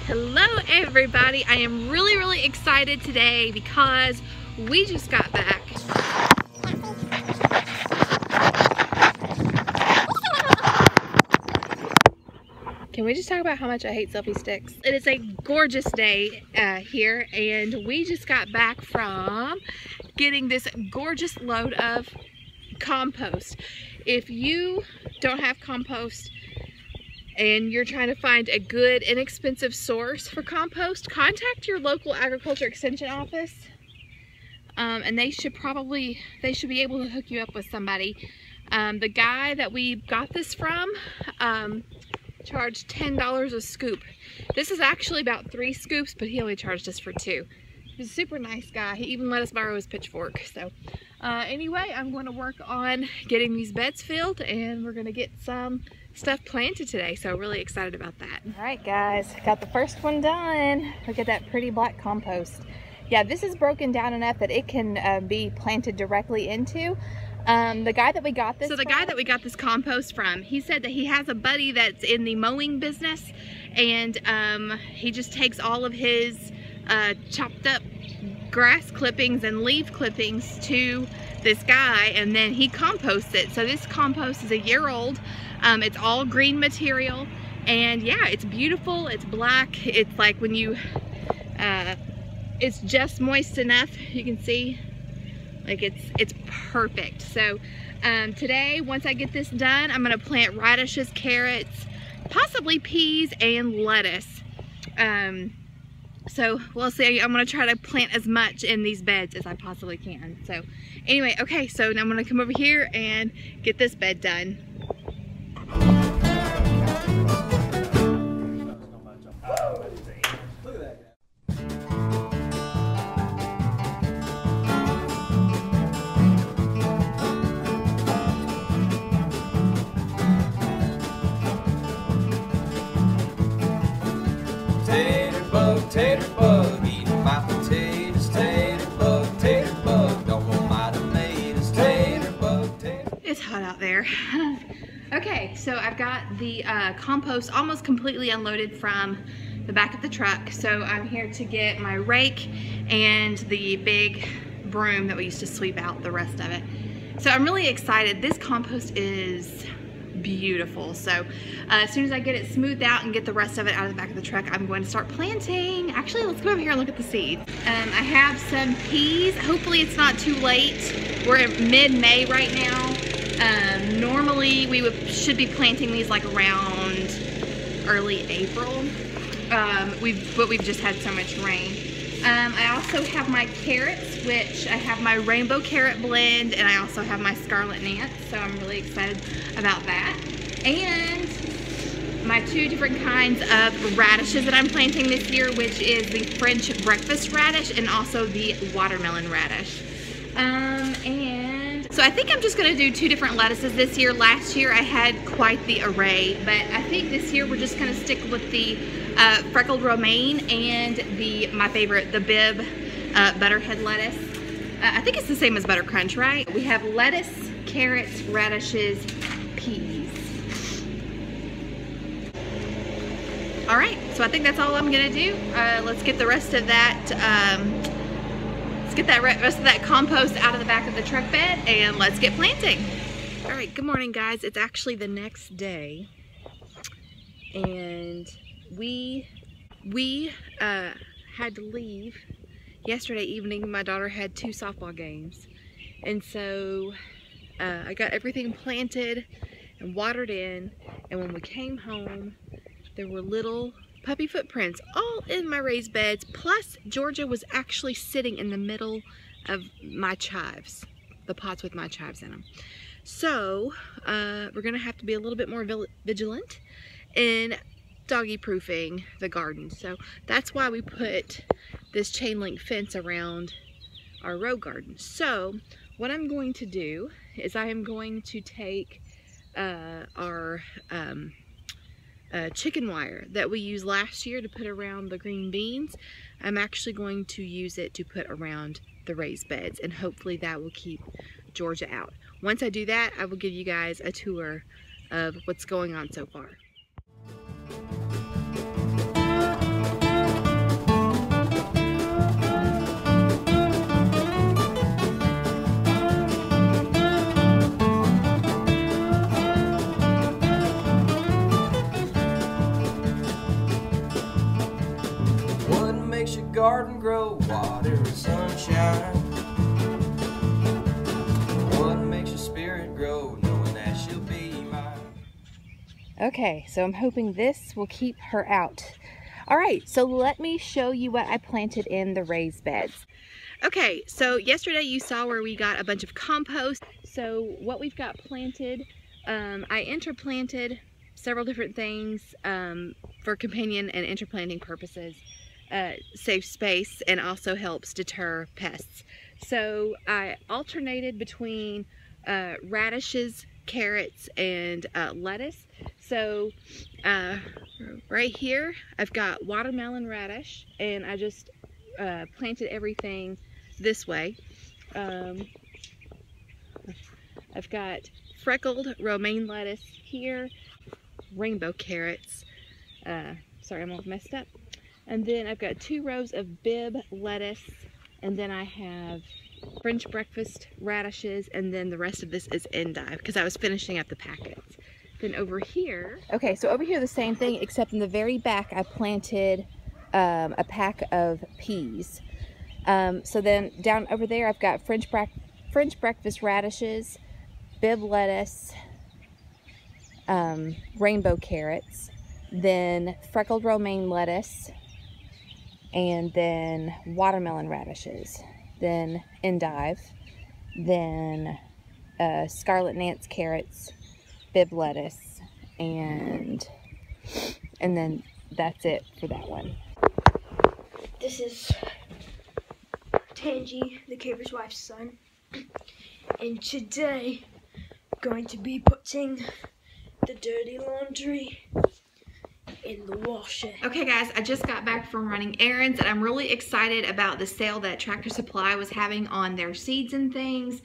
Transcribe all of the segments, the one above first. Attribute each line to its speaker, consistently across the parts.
Speaker 1: Hello everybody, I am really excited today because we just got back. Can we just talk about how much I hate selfie sticks? It is a gorgeous day here, and we just got back from getting this gorgeous load of compost. If you don't have compost and you're trying to find a good, inexpensive source for compost, contact your local agriculture extension office, and they should be able to hook you up with somebody. The guy that we got this from charged $10 a scoop. This is actually about 3 scoops, but he only charged us for 2. He's a super nice guy. He even let us borrow his pitchfork. So anyway, I'm going to work on getting these beds filled, and we're going to get some stuff planted today, so really excited about that. All right guys, got the first one done. Look at that pretty black compost. Yeah, this is broken down enough that it can be planted directly into. The guy that we got this compost from, he said that he has a buddy that's in the mowing business, and he just takes all of his chopped up grass clippings and leaf clippings to this guy, and then he composts it. So this compost is a year old. It's all green material, and yeah, it's beautiful. It's black. It's like when you it's just moist enough, you can see, like it's perfect. So today, once I get this done, I'm gonna plant radishes, carrots, possibly peas, and lettuce. So we'll see. I'm gonna try to plant as much in these beds as I possibly can. So anyway, okay, so now I'm gonna come over here and get this bed done.
Speaker 2: Tater bug, eating my potatoes. Tater bug, don't want my tomatoes. Tater bug, tater.
Speaker 1: It's hot out there. Okay, so I've got the compost almost completely unloaded from the back of the truck. So I'm here to get my rake and the big broom that we used to sweep out the rest of it. So I'm really excited. This compost is beautiful. So as soon as I get it smoothed out and get the rest of it out of the back of the truck, I'm going to start planting. Actually, let's go over here and look at the seeds. I have some peas. Hopefully it's not too late. We're in mid-May right now. Normally we should be planting these like around early April, but we've just had so much rain. I also have my carrots, which I have my rainbow carrot blend, and I also have my scarlet nance, so I'm really excited about that. And my 2 different kinds of radishes that I'm planting this year, which is the French breakfast radish and also the watermelon radish. And so I think I'm just gonna do 2 different lettuces this year. Last year I had quite the array, but I think this year we're just gonna stick with the freckled romaine and my favorite, the Bib butterhead lettuce. I think it's the same as butter crunch, right? We have lettuce, carrots, radishes, peas. All right, so I think that's all I'm gonna do. Let's get the rest of that rest of that compost out of the back of the truck bed, and let's get planting. All right, good morning guys. It's actually the next day, and we had to leave yesterday evening. My daughter had 2 softball games, and so I got everything planted and watered in, and when we came home there were little puppy footprints all in my raised beds, plus Georgia was actually sitting in the middle of my chives, the pots with my chives in them. So we're gonna have to be a little bit more vigilant in doggy proofing the garden. So that's why we put this chain link fence around our row garden. So what I'm going to do is I am going to take our chicken wire that we used last year to put around the green beans. I'm actually going to use it to put around the raised beds, and hopefully that will keep Georgia out. Once I do that, I will give you guys a tour of what's going on so far.
Speaker 2: garden grow, water and sunshine. What makes your spirit grow, knowing that she'll be mine.
Speaker 1: Okay, so I'm hoping this will keep her out. All right, so let me show you what I planted in the raised beds. Okay, so yesterday you saw where we got a bunch of compost. So what we've got planted, I interplanted several different things for companion and interplanting purposes. Saves space and also helps deter pests. So I alternated between radishes, carrots, and lettuce. So right here I've got watermelon radish, and I just planted everything this way. I've got freckled romaine lettuce here, rainbow carrots, sorry I'm all messed up, and then I've got 2 rows of Bibb lettuce, and then I have French breakfast radishes, and then the rest of this is endive because I was finishing up the packets. Then over here, okay, so over here the same thing, except in the very back I planted a pack of peas. So then down over there I've got French breakfast radishes, Bibb lettuce, rainbow carrots, then freckled romaine lettuce, and then watermelon radishes, then endive, then scarlet Nance carrots, Bibb lettuce, and then that's it for that one.
Speaker 3: This is Tangy, the caver's wife's son, and today I'm going to be putting the dirty laundry in the washer.
Speaker 1: Okay guys, I just got back from running errands, and I'm really excited about the sale that Tractor Supply was having on their seeds and things.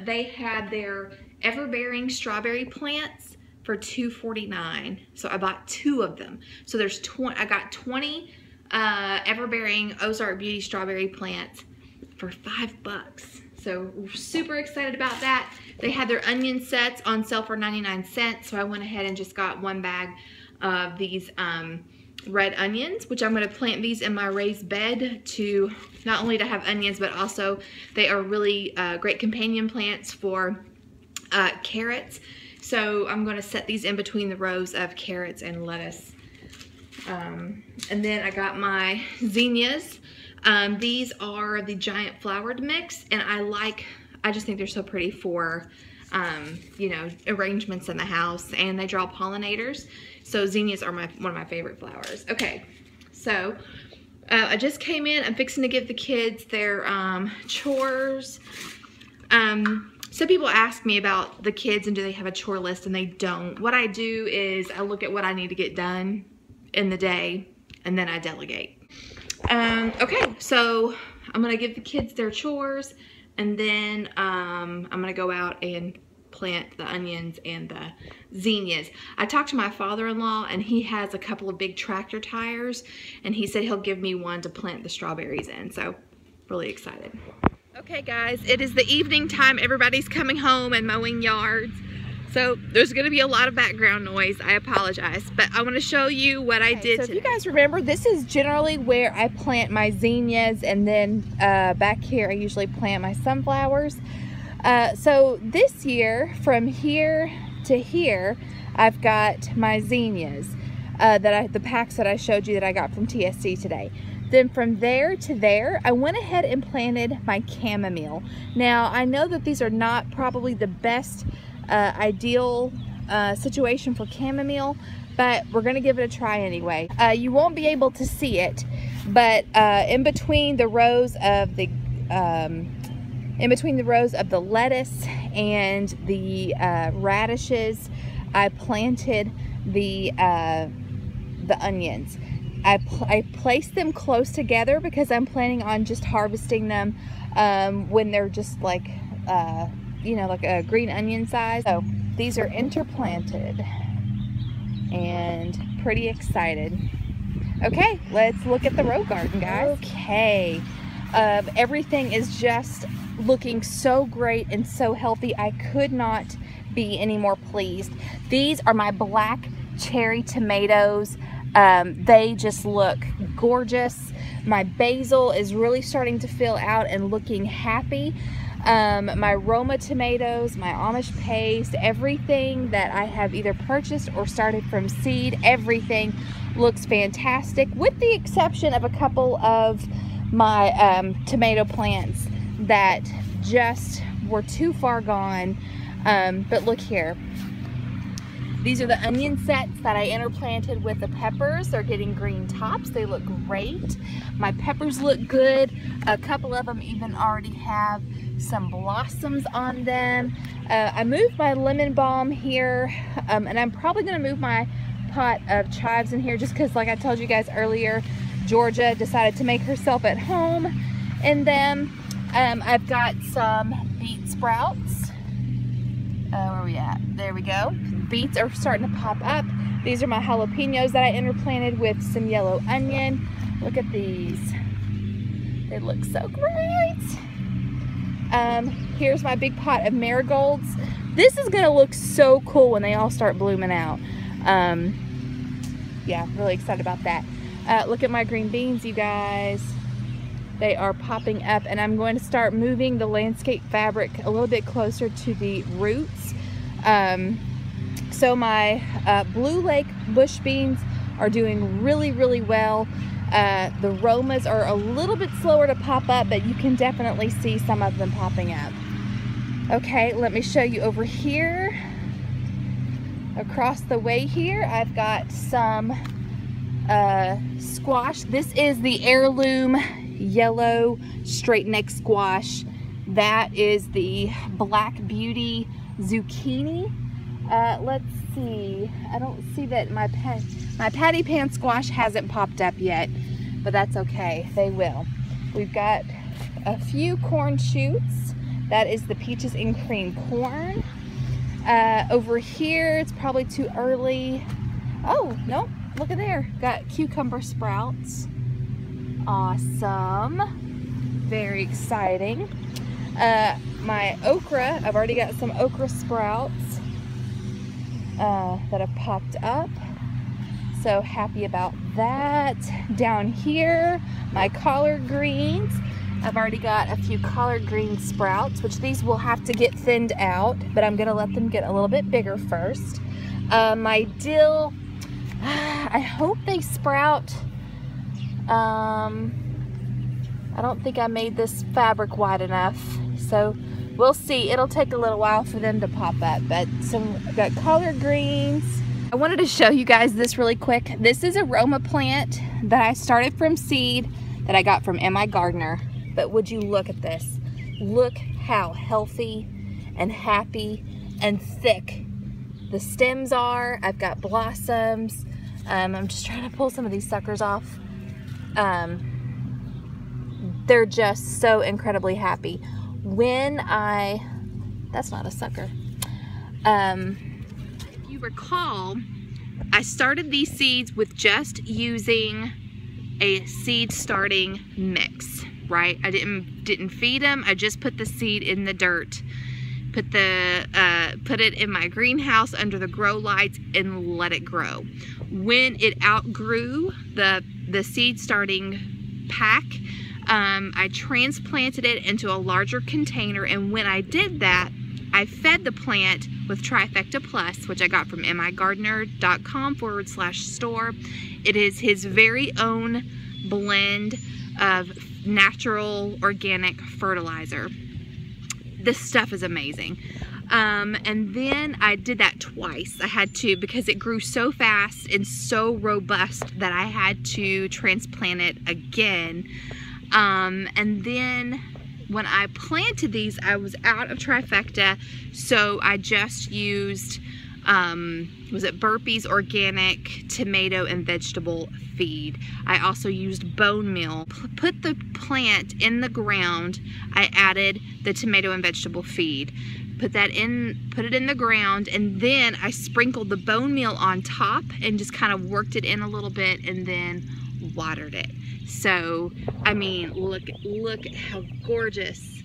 Speaker 1: They had their ever-bearing strawberry plants for $2.49, so I bought 2 of them. So there's I got 20 ever-bearing Ozark Beauty strawberry plants for $5. So we're super excited about that. They had their onion sets on sale for 99 cents, so I went ahead and just got 1 bag of these red onions, which I'm going to plant these in my raised bed to not only to have onions, but also they are really great companion plants for carrots. So I'm going to set these in between the rows of carrots and lettuce. And then I got my zinnias. These are the giant flowered mix, and I just think they're so pretty for you know, arrangements in the house, and they draw pollinators. So zinnias are one of my favorite flowers. Okay, so I just came in. I'm fixing to give the kids their chores. Some people ask me about the kids and do they have a chore list, and they don't. What I do is I look at what I need to get done in the day, and then I delegate. Okay, so I'm gonna give the kids their chores, and then I'm gonna go out and plant the onions and the zinnias. I talked to my father-in-law, and he has a couple of big tractor tires, and he said he'll give me one to plant the strawberries in, so really excited. Okay guys, it is the evening time. Everybody's coming home and mowing yards, so there's going to be a lot of background noise. I apologize, but I want to show you what I did. So if you guys remember, this is generally where I plant my zinnias, and then back here I usually plant my sunflowers. So this year, from here to here, I've got my zinnias, the packs that I showed you that I got from TSC today. Then from there to there, I went ahead and planted my chamomile. Now, I know that these are not probably the best ideal situation for chamomile, but we're gonna give it a try anyway. You won't be able to see it, but in between the rows of the lettuce and the radishes, I planted the onions. I placed them close together because I'm planning on just harvesting them when they're just like, you know, like a green onion size. So these are interplanted and pretty excited. Okay, let's look at the row garden, guys. Okay, everything is just looking so great and so healthy. I could not be any more pleased. These are my black cherry tomatoes. They just look gorgeous. My basil is really starting to fill out and looking happy. My Roma tomatoes, my Amish paste, everything that I have either purchased or started from seed, everything looks fantastic, with the exception of a couple of my tomato plants that just were too far gone. But look here. These are the onion sets that I interplanted with the peppers. They're getting green tops. They look great. My peppers look good. A couple of them even already have some blossoms on them. I moved my lemon balm here, and I'm probably going to move my pot of chives in here just because, like I told you guys earlier, Georgia decided to make herself at home. And then I've got some beet sprouts. Where are we at? There we go. Beets are starting to pop up. These are my jalapenos that I interplanted with some yellow onion. Look at these. They look so great. Here's my big pot of marigolds. This is gonna look so cool when they all start blooming out. Yeah, really excited about that. Look at my green beans, you guys. They are popping up, and I'm going to start moving the landscape fabric a little bit closer to the roots. So my Blue Lake bush beans are doing really, really well. The Romas are a little bit slower to pop up, but you can definitely see some of them popping up. Okay, let me show you over here. Across the way here, I've got some squash. This is the heirloom yellow straight neck squash. That is the Black Beauty zucchini. Let's see. I don't see that my patty pan squash hasn't popped up yet, but that's okay. They will. We've got a few corn shoots. That is the peaches and cream corn. Over here, it's probably too early. Oh, no, look at there. Got cucumber sprouts. Awesome. Very exciting. My okra, I've already got some okra sprouts that have popped up. So happy about that. Down here, my collard greens. I've already got a few collard green sprouts, which these will have to get thinned out, but I'm gonna let them get a little bit bigger first. My dill, I hope they sprout. I don't think I made this fabric wide enough, so we'll see. It'll take a little while for them to pop up, but I've got collard greens. I wanted to show you guys this really quick. This is a Roma plant that I started from seed that I got from M.I. Gardener. But would you look at this? Look how healthy and happy and thick the stems are. I've got blossoms. I'm just trying to pull some of these suckers off. They're just so incredibly happy. That's not a sucker. If you recall, I started these seeds with just using a seed starting mix, right? I didn't feed them. I just put the seed in the dirt, put it in my greenhouse under the grow lights and let it grow. When it outgrew the seed starting pack, I transplanted it into a larger container, and when I did that, I fed the plant with Trifecta Plus, which I got from migardener.com/store. It is his very own blend of natural organic fertilizer. This stuff is amazing. And then I did that twice. I had to, because it grew so fast and so robust that I had to transplant it again. And then when I planted these, I was out of Trifecta, so I just used, was it Burpee's organic tomato and vegetable feed. I also used bone meal. Put the plant in the ground. I added the tomato and vegetable feed. Put it in the ground, and then I sprinkled the bone meal on top and just kind of worked it in a little bit and then watered it. So, I mean, look at how gorgeous.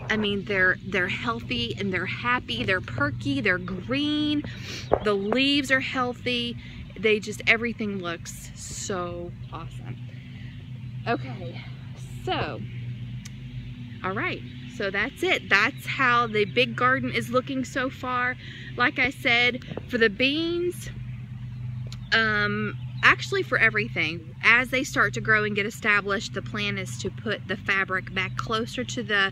Speaker 1: I mean, they're healthy and they're happy, they're perky, they're green, the leaves are healthy. everything looks so awesome. Okay, so, all right, so that's it. That's how the big garden is looking so far. Like I said, for the beans, actually for everything, as they start to grow and get established, the plan is to put the fabric back closer to the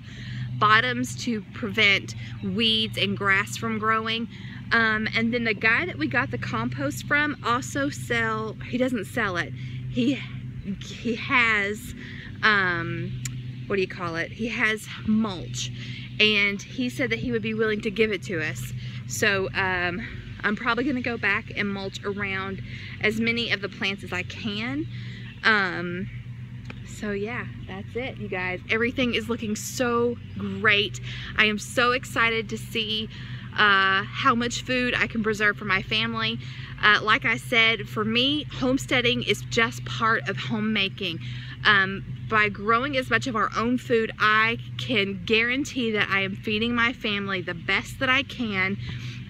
Speaker 1: bottoms to prevent weeds and grass from growing. And then the guy that we got the compost from also he doesn't sell it. He has, what do you call it? He has mulch, and he said that he would be willing to give it to us. So I'm probably gonna go back and mulch around as many of the plants as I can. So yeah, that's it, you guys. Everything is looking so great. I am so excited to see how much food I can preserve for my family. Like I said, for me, homesteading is just part of homemaking. By growing as much of our own food, I can guarantee that I am feeding my family the best that I can,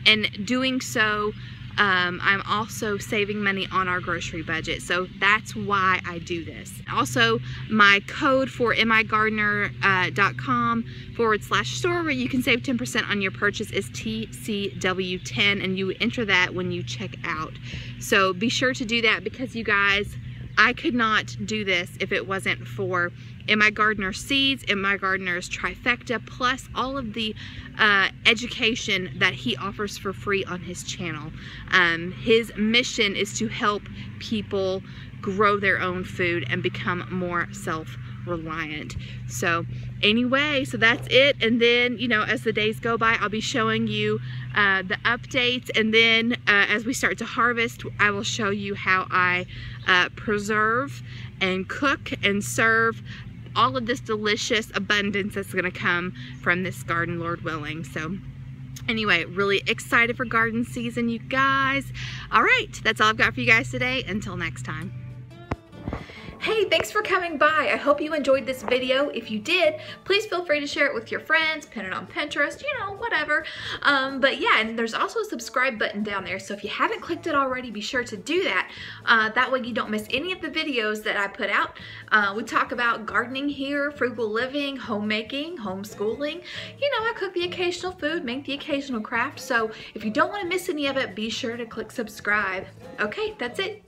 Speaker 1: and doing so, I'm also saving money on our grocery budget. So that's why I do this. Also, my code for migardener.com/store, where you can save 10% on your purchase, is TCW10, and you enter that when you check out. So be sure to do that, because you guys, I could not do this if it wasn't for In My Gardener seeds, In My Gardener's trifecta, plus all of the education that he offers for free on his channel. His mission is to help people grow their own food and become more self-reliant. So anyway, so that's it. And then, you know, as the days go by, I'll be showing you the updates, and then as we start to harvest, I will show you how I preserve and cook and serve all of this delicious abundance that's gonna come from this garden, Lord willing. So anyway, really excited for garden season, you guys. All right, that's all I've got for you guys today. Until next time. Hey, thanks for coming by. I hope you enjoyed this video. If you did, please feel free to share it with your friends, pin it on Pinterest, you know, whatever. But yeah, and there's also a subscribe button down there. So if you haven't clicked it already, be sure to do that. That way you don't miss any of the videos that I put out. We talk about gardening here, frugal living, homemaking, homeschooling. You know, I cook the occasional food, make the occasional craft. So if you don't want to miss any of it, be sure to click subscribe. Okay, that's it.